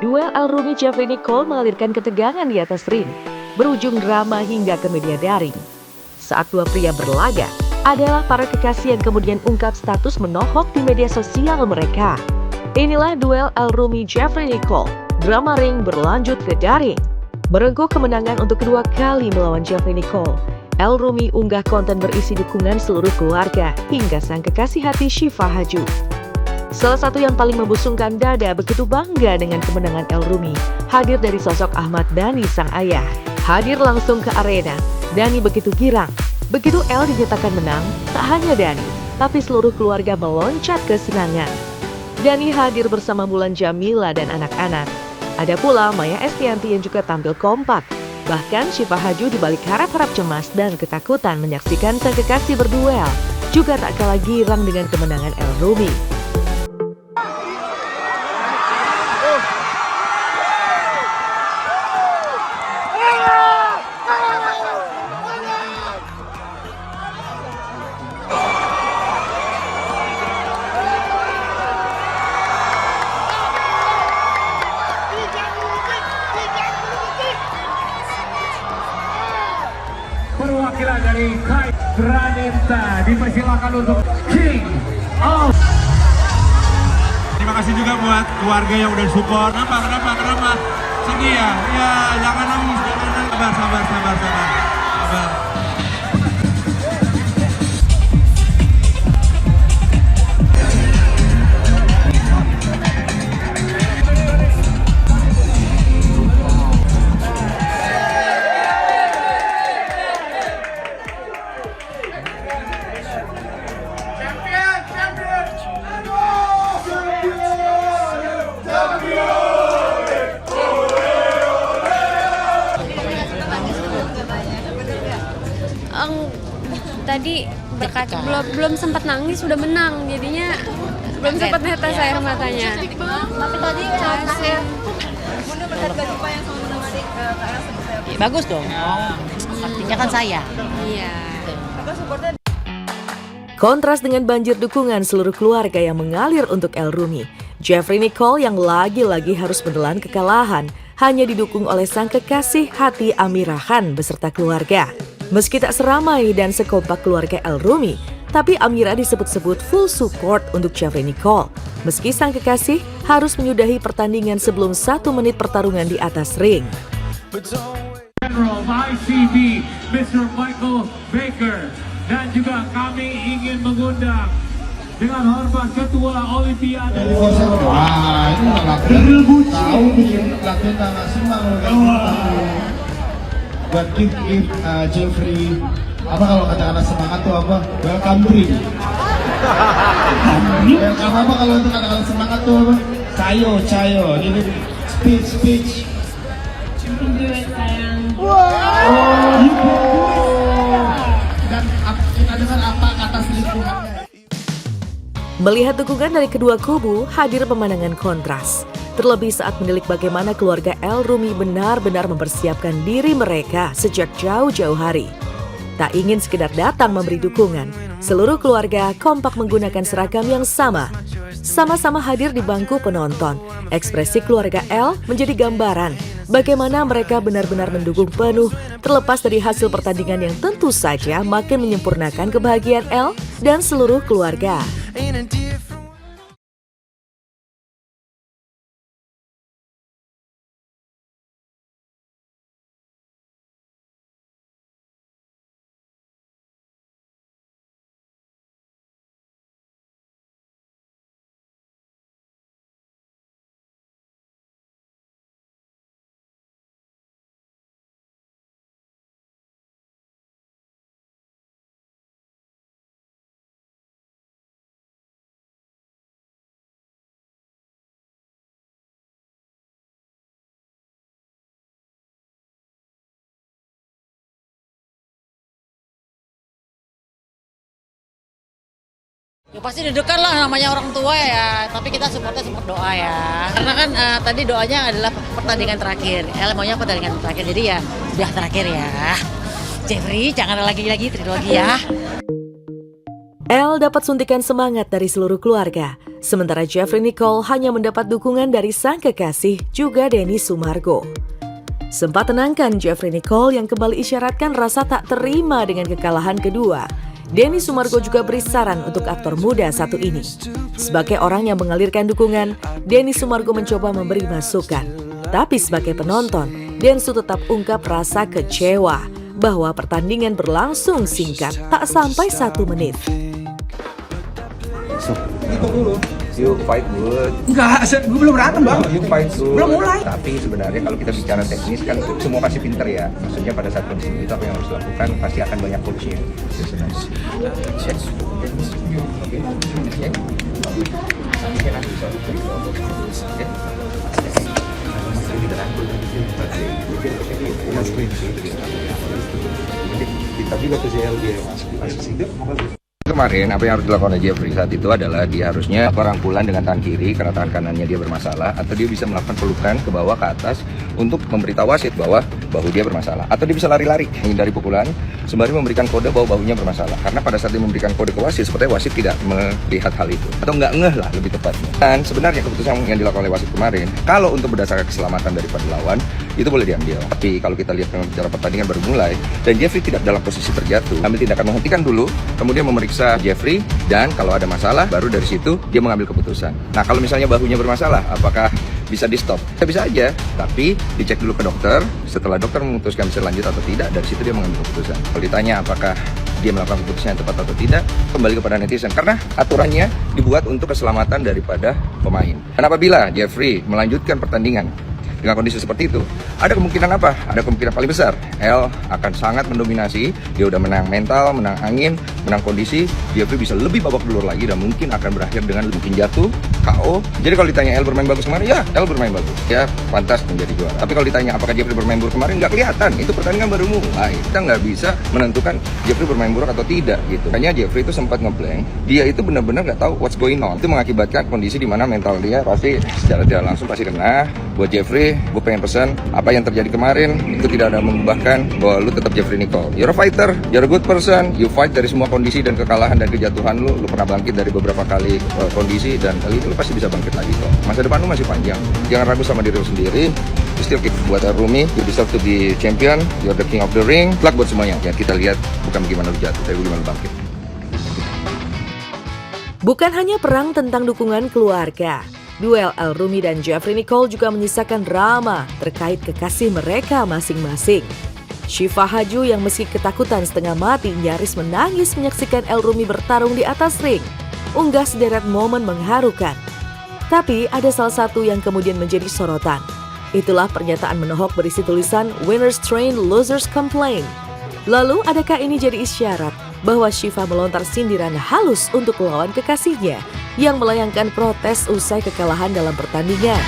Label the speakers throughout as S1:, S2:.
S1: Duel El Rumi Jeffrey Nicole mengalirkan ketegangan di atas ring, berujung drama hingga ke media daring. Saat dua pria berlaga, adalah para kekasih yang kemudian ungkap status menohok di media sosial mereka. Inilah duel El Rumi Jeffrey Nicole, drama ring berlanjut ke daring. Merengkuh kemenangan untuk kedua kali melawan Jeffrey Nicole, El Rumi unggah konten berisi dukungan seluruh keluarga hingga sang kekasih hati Syifa Haju. Salah satu yang paling membusungkan dada begitu bangga dengan kemenangan El Rumi, hadir dari sosok Ahmad Dhani sang ayah. Hadir langsung ke arena, Dhani begitu girang. Begitu El dinyatakan menang, tak hanya Dhani, tapi seluruh keluarga meloncat kesenangan. Dhani hadir bersama Mulan Jamila dan anak-anak. Ada pula Maya Estianty yang juga tampil kompak. Bahkan Syifa Haju dibalik harap-harap cemas dan ketakutan menyaksikan sang kekasih berduel, juga tak kalah girang dengan kemenangan El Rumi.
S2: Perwakilan dari Kai Pranita dipersilakan untuk King of.
S3: Terima kasih juga buat keluarga yang udah support. Kenapa? Sedih ya? Ya, jangan nangis, sabar.
S4: Tadi berkaca belum sempat nangis sudah menang, jadinya belum sempat netes air matanya.
S5: Tapi tadi terakhir Bunda melihat baju yang sama menang adik
S6: Bagus dong. Artinya kan saya.
S4: Iya.
S1: Kontras dengan banjir dukungan seluruh keluarga yang mengalir untuk El Rumi, Jeffrey Nicole yang lagi-lagi harus menelan kekalahan hanya didukung oleh sang kekasih hati Amirah Khan beserta keluarga. Meski tak seramai dan sekompak keluarga El Rumi, tapi Amirah disebut-sebut full support untuk Jeffrey Nicole. Meski sang kekasih harus menyudahi pertandingan sebelum 1 menit pertarungan di atas ring.
S2: General ICB Mr. Michael Baker, dan juga kami ingin mengundang dengan hormat Ketua Olimpiade.
S7: Wah, ini latihan tahu bikin latihan tak maksimal buat give Jeffrey apa kalau kata anak semangat tuh apa? Welcome drink. Welcome apa kalau untuk kata-kata semangat tuh apa? Cayo. Ini speech. Wow. Dan kita dengar apa kata selingkuhannya.
S1: Melihat dukungan dari kedua kubu, hadir pemandangan kontras. Terlebih saat menilik bagaimana keluarga El Rumi benar-benar mempersiapkan diri mereka sejak jauh-jauh hari. Tak ingin sekedar datang memberi dukungan, seluruh keluarga kompak menggunakan seragam yang sama. Sama-sama hadir di bangku penonton, ekspresi keluarga El menjadi gambaran bagaimana mereka benar-benar mendukung penuh terlepas dari hasil pertandingan yang tentu saja makin menyempurnakan kebahagiaan El dan seluruh keluarga.
S6: Ya pasti deg-degan lah, namanya orang tua ya, tapi kita support doa ya. Karena kan tadi doanya adalah pertandingan terakhir, maunya pertandingan terakhir, jadi ya sudah terakhir ya. Jeffrey jangan lagi trilogi ya.
S1: El dapat suntikan semangat dari seluruh keluarga Sementara Jeffrey Nicole hanya mendapat dukungan dari sang kekasih juga Denny Sumargo. Sempat tenangkan Jeffrey Nicole yang kembali isyaratkan rasa tak terima dengan kekalahan kedua. Denny Sumargo juga beri saran untuk aktor muda satu ini. Sebagai orang yang mengalirkan dukungan, Denny Sumargo mencoba memberi masukan. Tapi sebagai penonton, Densu tetap ungkap rasa kecewa bahwa pertandingan berlangsung singkat, tak sampai 1 menit.
S8: You fight good.
S9: Enggak, gue belum berantem bang.
S8: You fight good.
S9: Belum mulai.
S8: Tapi sebenarnya kalau kita bicara teknis kan semua pasti pinter ya. Maksudnya pada saat kondisi itu apa yang harus dilakukan pasti akan banyak coachnya.
S3: Kita juga ke JLG
S8: Kemarin apa yang harus dilakukan oleh Jeffrey saat itu adalah dia harusnya rangkulan dengan tangan kiri karena tangan kanannya dia bermasalah, atau dia bisa melakukan pelukan ke bawah ke atas untuk memberitahu wasit bahwa bahu dia bermasalah, atau dia bisa lari-lari menghindari pukulan sembari memberikan kode bahwa bahunya bermasalah. Karena pada saat dia memberikan kode ke wasit, sepertinya wasit tidak melihat hal itu atau nggak ngeh lah lebih tepatnya. Dan sebenarnya keputusan yang dilakukan oleh wasit kemarin, kalau untuk berdasarkan keselamatan daripada lawan itu boleh diambil. Tapi kalau kita lihat cara pertandingan baru mulai dan Jeffrey tidak dalam posisi terjatuh, ambil tindakan menghentikan dulu, kemudian memeriksa Jeffrey, dan kalau ada masalah baru dari situ dia mengambil keputusan. Nah, kalau misalnya bahunya bermasalah, apakah bisa di stop? Bisa aja, tapi dicek dulu ke dokter. Setelah dokter memutuskan bisa lanjut atau tidak, dari situ dia mengambil keputusan. Kalau ditanya apakah dia melakukan keputusan yang tepat atau tidak, kembali kepada netizen, karena aturannya dibuat untuk keselamatan daripada pemain. Dan apabila Jeffrey melanjutkan pertandingan dengan kondisi seperti itu, ada kemungkinan apa? Ada kemungkinan paling besar L akan sangat mendominasi. Dia udah menang mental, menang angin, menang kondisi. Jeffrey bisa lebih babak belur lagi dan mungkin akan berakhir dengan mungkin jatuh, KO. Jadi kalau ditanya L bermain bagus kemarin, ya L bermain bagus, ya pantas menjadi juara. Tapi kalau ditanya apakah Jeffrey bermain buruk kemarin, nggak kelihatan. Itu pertandingan baru mulai, kita nggak bisa menentukan Jeffrey bermain buruk atau tidak gitu. Hanya Jeffrey itu sempat ngeblank, dia itu benar-benar nggak tahu what's going on. Itu mengakibatkan kondisi di mana mental dia pasti secara tidak langsung pasti kena. Buat Jeffrey, gue pengen pesan, apa yang terjadi kemarin itu tidak ada mengubahkan bahwa lu tetap Jeffrey Nicole. You're a fighter, you're a good person, you fight dari semua kondisi dan kekalahan dan kejatuhan lu pernah bangkit dari beberapa kali kondisi, dan kali itu lu pasti bisa bangkit lagi kok. Masa depan lu masih panjang, jangan ragu sama diri lu sendiri. You still keep buat Rumi, you deserve to be champion, you're the king of the ring. Luck buat semuanya, ya kita lihat bukan bagaimana lu jatuh, tapi bagaimana lu bangkit.
S1: Bukan hanya perang tentang dukungan keluarga, duel El Rumi dan Jeffrey Nicole juga menyisakan drama terkait kekasih mereka masing-masing. Syifa Haju yang meski ketakutan setengah mati nyaris menangis menyaksikan El Rumi bertarung di atas ring, unggah sederet momen mengharukan. Tapi ada salah satu yang kemudian menjadi sorotan. Itulah pernyataan menohok berisi tulisan "Winners Train, Losers Complain". Lalu adakah ini jadi isyarat bahwa Syifa melontar sindiran halus untuk lawan kekasihnya yang melayangkan protes usai kekalahan dalam pertandingan?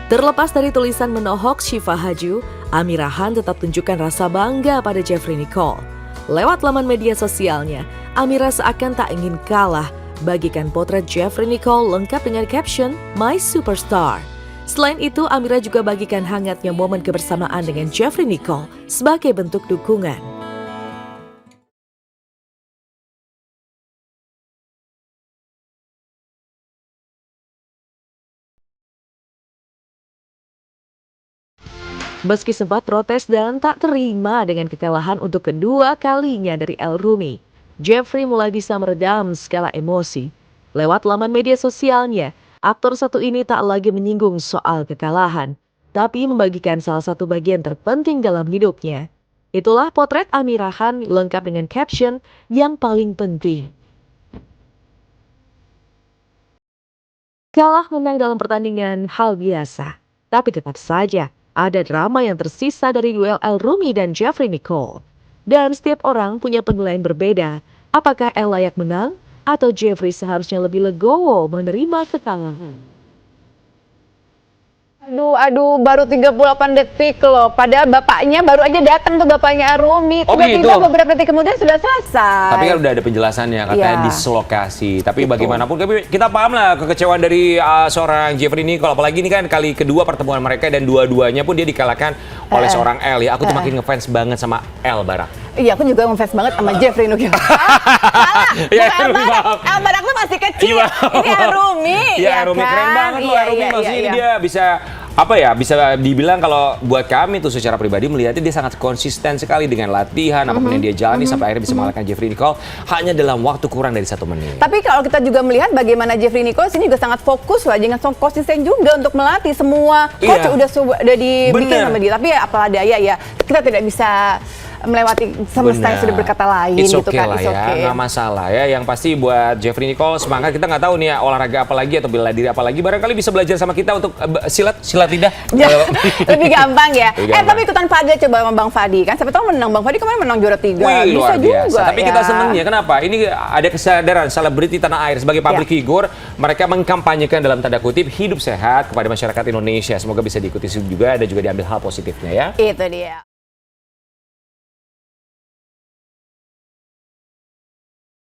S1: Terlepas dari tulisan menohok Syifa Haju, Amirah Khan tetap tunjukkan rasa bangga pada Jeffrey Nicole. Lewat laman media sosialnya, Amirah seakan tak ingin kalah, bagikan potret Jeffrey Nicole lengkap dengan caption "My Superstar". Selain itu, Amirah juga bagikan hangatnya momen kebersamaan dengan Jeffrey Nicole sebagai bentuk dukungan. Meski sempat protes dan tak terima dengan kekalahan untuk kedua kalinya dari El Rumi, Jeffrey mulai bisa meredam segala emosi. Lewat laman media sosialnya, aktor satu ini tak lagi menyinggung soal kekalahan, tapi membagikan salah satu bagian terpenting dalam hidupnya. Itulah potret Amirah Khan lengkap dengan caption "Yang paling penting". Kalah menang dalam pertandingan hal biasa, tapi tetap saja ada drama yang tersisa dari duel El Rumi dan Jeffrey Nicole. Dan setiap orang punya penilaian berbeda. Apakah El layak menang atau Jeffrey seharusnya lebih legowo menerima kekalahan?
S5: Aduh, baru 38 detik loh. Padahal bapaknya baru aja datang tuh, bapaknya Arumi.
S10: Oh,
S5: Tiba-tiba
S10: gitu?
S5: beberapa detik kemudian sudah selesai.
S10: Tapi kan udah ada penjelasannya, katanya
S5: Iya.
S10: dislokasi. Tapi
S5: Gitu.
S10: bagaimanapun kita paham lah kekecewaan dari seorang Jeffrey Nicole. Apalagi ini kan kali kedua pertemuan mereka dan dua-duanya pun dia dikalahkan oleh seorang L ya. Aku tuh makin ngefans banget sama L Barak.
S5: Iya, aku juga ngefans banget sama Jeffrey Nicole.
S10: Ya,
S5: Bukan
S10: Arumi, maaf.
S5: El Barak tuh masih kecil.
S10: Iya.
S5: Ini Arumi.
S10: Iya, Arumi
S5: kan?
S10: keren banget loh.
S5: Iya,
S10: Arumi
S5: iya,
S10: maksudnya
S5: iya,
S10: ini
S5: iya.
S10: dia bisa bisa dibilang kalau buat kami tuh secara pribadi melihatnya dia sangat konsisten sekali dengan latihan apapun yang dia jalani sampai akhirnya bisa mengalahkan Jeffrey Nicole hanya dalam waktu kurang dari 1 menit.
S5: Tapi kalau kita juga melihat bagaimana Jeffrey Nicole ini juga sangat fokus lah, dengan konsisten juga untuk melatih semua. Coach
S10: Iya.
S5: udah dibikin
S10: Bener.
S5: sama dia. Tapi ya apalah daya ya, kita tidak bisa melewati semesta yang sudah berkata lain
S10: It's
S5: gitu
S10: okay
S5: kan.
S10: lah
S5: It's
S10: ya,
S5: okay.
S10: nggak masalah ya. Yang pasti buat Jeffrey Nicole semangat. Kita nggak tahu nih ya olahraga apa lagi atau bela diri apa lagi. Barangkali bisa belajar sama kita untuk silat lidah.
S5: Lebih gampang ya.
S10: Lebih gampang.
S5: Tapi ikutan Fadil coba sama Bang Fadi kan. Siapa tahu menang. Bang Fadi kemarin menang juara 3.
S10: Wih,
S5: Bisa
S10: luar biasa.
S5: juga.
S10: Tapi
S5: ya.
S10: kita senengnya kenapa? Ini ada kesadaran selebriti tanah air sebagai public figure, mereka mengkampanyekan dalam tanda kutip hidup sehat kepada masyarakat Indonesia. Semoga bisa diikuti juga dan juga diambil hal positifnya ya.
S5: Itu dia.